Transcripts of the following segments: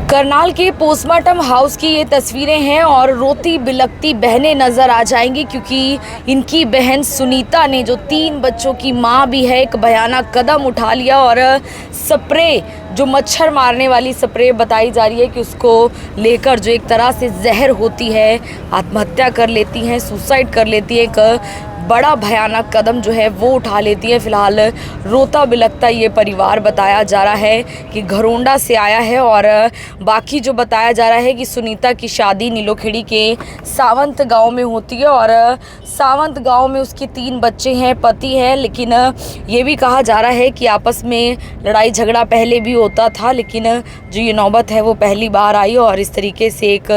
करनाल के postmortem house की ये तस्वीरें हैं और रोती बिलखती बहनें नज़र आ जाएंगी क्योंकि इनकी बहन सुनीता ने, जो 3 बच्चों की मां भी है, एक भयानक कदम उठा लिया और स्प्रे, जो मच्छर मारने वाली स्प्रे बताई जा रही है कि उसको लेकर, जो एक तरह से जहर होती है, आत्महत्या कर लेती हैं, सुसाइड कर लेती है, एक बड़ा भयानक कदम जो है वो उठा लेती है। फ़िलहाल रोता बिलखता ये परिवार बताया जा रहा है कि घरोंडा से आया है और बाकी जो बताया जा रहा है कि सुनीता की शादी नीलोखेड़ी के सावंत गांव में होती है और सावंत गांव में उसके 3 बच्चे हैं, पति है, लेकिन ये भी कहा जा रहा है कि आपस में लड़ाई झगड़ा पहले भी होता था, लेकिन जो ये नौबत है वो पहली बार आई और इस तरीके से एक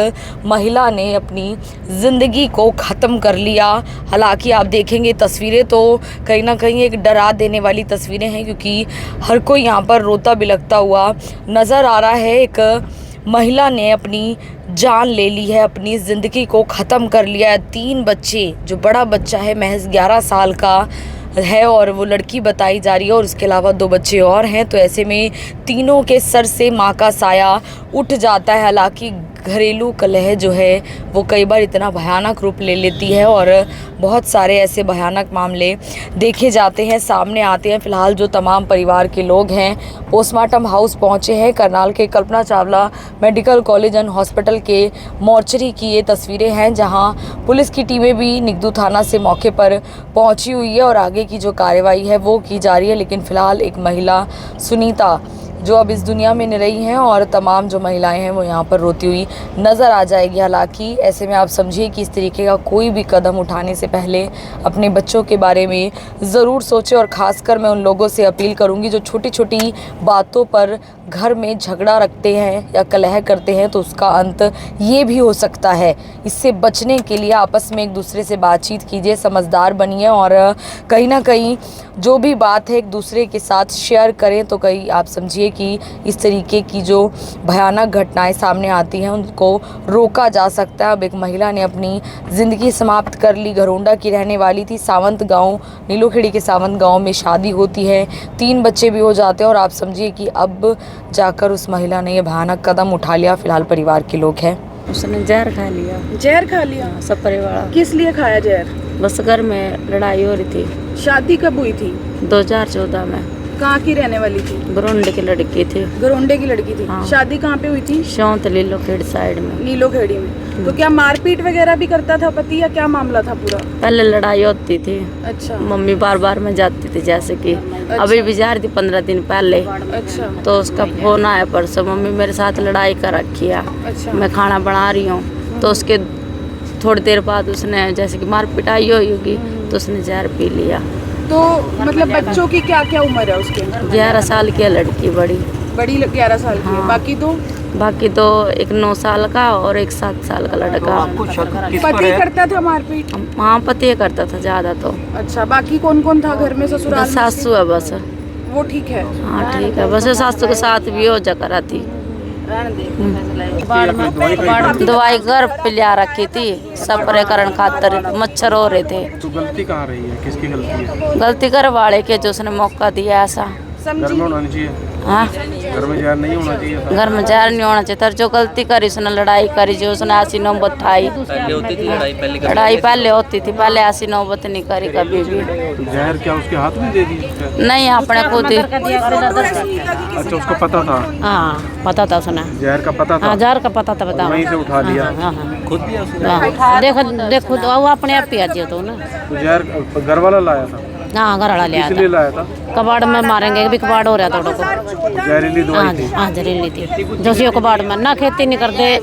महिला ने अपनी ज़िंदगी को ख़त्म कर लिया। हालांकि आप देखेंगे तस्वीरें तो कहीं ना कहीं एक डरा देने वाली तस्वीरें हैं क्योंकि हर कोई यहाँ पर रोता बिलखता हुआ नज़र आ रहा है। एक महिला ने अपनी जान ले ली है, अपनी ज़िंदगी को ख़त्म कर लिया है। 3 बच्चे, जो बड़ा बच्चा है महज 11 साल का है और वो लड़की बताई जा रही है और उसके अलावा 2 बच्चे और हैं, तो ऐसे में तीनों के सर से माँ का साया उठ जाता है। हालांकि घरेलू कलह जो है वो कई बार इतना भयानक रूप ले लेती है और बहुत सारे ऐसे भयानक मामले देखे जाते हैं, सामने आते हैं। फ़िलहाल जो तमाम परिवार के लोग हैं पोस्टमार्टम हाउस पहुंचे हैं। करनाल के Kalpana Chawla medical college and hospital के मोर्चरी की ये तस्वीरें हैं जहां पुलिस की टीमें भी निगदू थाना से मौके पर पहुंची हुई है और आगे की जो कार्रवाई है वो की जा रही है। लेकिन फ़िलहाल एक महिला सुनीता जो अब इस दुनिया में नहीं रही हैं और तमाम जो महिलाएं हैं वो यहाँ पर रोती हुई नज़र आ जाएगी। हालांकि ऐसे में आप समझिए कि इस तरीके का कोई भी कदम उठाने से पहले अपने बच्चों के बारे में ज़रूर सोचें और ख़ासकर मैं उन लोगों से अपील करूँगी जो छोटी छोटी बातों पर घर में झगड़ा रखते हैं या कलह करते हैं, तो उसका अंत ये भी हो सकता है। इससे बचने के लिए आपस में एक दूसरे से बातचीत कीजिए, समझदार बनिए और कहीं ना कहीं जो भी बात है एक दूसरे के साथ शेयर करें, तो कहीं आप समझिए कि इस तरीके की जो भयानक घटनाएं सामने आती हैं उनको रोका जा सकता है। अब एक महिला ने अपनी ज़िंदगी समाप्त कर ली, घरोंडा की रहने वाली थी, सावंत गांव, नीलोखेड़ी के सावंत गांव में शादी होती है, 3 बच्चे भी हो जाते हैं और आप समझिए कि अब जाकर उस महिला ने ये भयानक कदम उठा लिया। फिलहाल परिवार के लोग हैं, उसने जहर खा लिया। जहर खा लिया? स्प्रे वाला। किस लिए खाया जहर? बस घर में लड़ाई हो रही थी। शादी कब हुई थी? 2014 में। कहाँ की रहने वाली थी? घरोंडे की लड़की थी। घरोंडे की लड़की थी। हाँ। शादी कहाँ पे हुई थी? शौंत नीलोखेड़ी साइड में। नीलोखेड़ी में। तो क्या मारपीट वगैरह भी करता था पति या क्या मामला था पूरा? पहले लड़ाई होती थी। अच्छा। मम्मी बार बार में जाती थी, जैसे कि अभी भी जा रही थी 15 दिन पहले। अच्छा। तो उसका फोन आया परसों, मम्मी मेरे साथ लड़ाई कर रखी है। अच्छा। मैं खाना बना रही हूँ। तो उसके थोड़ी देर बाद उसने जैसे कि मार पिटाई होगी तो उसने जहर पी लिया। तो मतलब बच्चों की क्या क्या उम्र है उसके? 11 साल की है लड़की, बड़ी 11 साल की है। हाँ। बाकी तो एक 9 साल का और एक 7 साल का लड़का। पति करता था मारपीट? हाँ, पति करता था ज्यादा तो। अच्छा। बाकी कौन कौन था घर में? ससुराल में? सासू है बस। वो ठीक है? हाँ ठीक है, बस सासू के साथ भी हो जा करा थी। दवाई घर पे लिया रखी थी स्प्रे करने खातर, मच्छर हो रहे थे। तो गलती कहाँ रही है, किसकी गलती है? गलती घर वाले के, जो उसने मौका दिया ऐसा। घर में होना नहीं चाहिए। हाँ, घर में जहर नहीं होना चाहिए था। घर में जहर नहीं होना चाहिए था। जो गलती करी उसने लड़ाई करी, जो उसने ऐसी नौबत उठाई। लड़ाई पहले होती थी, पहले ऐसी नौबत नहीं करी कभी भी। तो जहर क्या उसके हाथ में दे दी? नहीं, अपने खुद ही। अच्छा, उसको पता था? हाँ पता था उसने, जहर का पता था? हाँ जहर का पता था। बताओ, वहीं से उठा लिया? खुद देखो वो अपने आप पिया दिया तो ना। तो जहर घर वाला लाया था? हाँ, घर वाला लिया इसलिए लाया था? कबाड़ में मारेंगे, भी कबाड़ हो रहा था उनको। जहरीली दवाई थी? हाँ जहरीली थी। जो कबाड़ में ना खेती नहीं करते,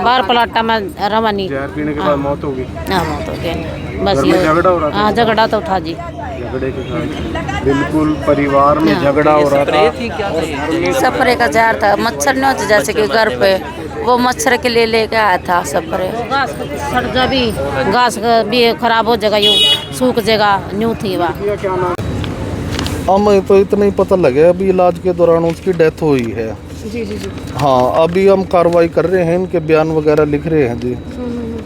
बाहर पलाटा में रवानी। जहर पीने के बाद मौत हो गई? हाँ मौत हो गई। बस ये झगड़ा हो रहा था? हाँ, झगड़ा तो था जी। झगड़े के कारण बिल्कुल परिवार में झगड़ा हो रहा था। स्प्रे का जहर था, मच्छर नहीं होता जैसे कि घर पे, वो मच्छर के लिए लेके आया था स्प्रे। घास भी खराब हो जाएगा, यूँ सूख जाएगा, न्यू थी वहाँ। हमें तो इतना ही पता लगा अभी इलाज के दौरान उसकी डेथ हुई है। जी जी जी। हाँ, अभी हम कार्रवाई कर रहे हैं, इनके बयान वगैरह लिख रहे हैं जी।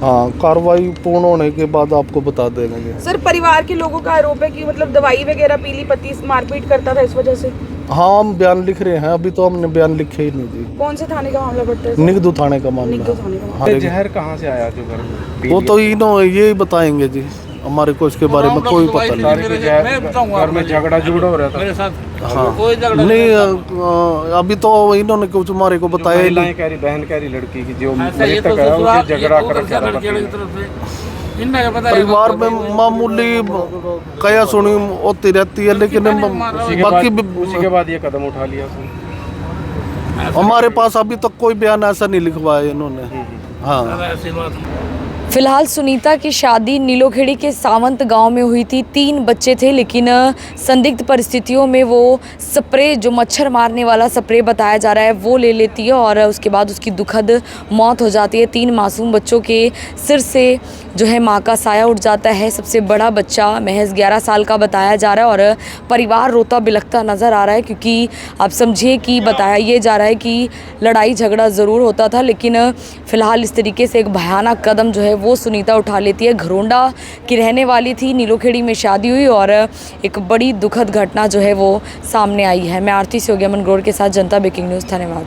हाँ, कार्रवाई पूर्ण होने के बाद आपको बता देंगे। सर, परिवार के लोगों का आरोप है कि मतलब दवाई वगैरह पी ली, पति मारपीट करता था इस वजह से। हाँ हम बयान लिख रहे हैं, अभी तो हमने बयान लिखे ही नहीं जी। कौन से थाने का मामला पड़ता है? निगदू थाने का मामला। निगदू थाने का मामला। हाँ, जहर कहाँ से आया जो घर में? वो तो इन्हों यही बताएंगे जी, हमारे को इसके बारे में कोई पता नहीं। सारे घर में झगड़ा झुगड़ा हो रहा था। हाँ नहीं अभी तो इन्होंने कुछ हमारे को बताया ही नहीं। महिलाएं कह रही, बहन कह रही लड़की की जो मृतक है उससे झगड़ा कर रहा था। परिवार में मामूली कया सुनी होती रहती है, लेकिन बाकी उसी के बाद ये कदम उठा लिया उसने। हमारे पास अभी तक कोई बयान ऐसा नहीं लिखवाया इन्होंने। हाँ फिलहाल सुनीता की शादी नीलोखेड़ी के सावंत गांव में हुई थी। 3 बच्चे थे, लेकिन संदिग्ध परिस्थितियों में वो स्प्रे, जो मच्छर मारने वाला स्प्रे बताया जा रहा है, वो ले लेती है और उसके बाद उसकी दुखद मौत हो जाती है। 3 मासूम बच्चों के सिर से जो है माँ का साया उठ जाता है। सबसे बड़ा बच्चा महज 11 साल का बताया जा रहा है और परिवार रोता बिलखता नज़र आ रहा है, क्योंकि आप समझिए कि बताया ये जा रहा है कि लड़ाई झगड़ा ज़रूर होता था, लेकिन फ़िलहाल इस तरीके से एक भयानक कदम जो है वो सुनीता उठा लेती है। घरोंडा की रहने वाली थी, नीलोखेड़ी में शादी हुई और एक बड़ी दुखद घटना जो है वो सामने आई है। मैं आरती से हो गया मनग्रोर के साथ जनता ब्रेकिंग न्यूज़ धन्यवाद।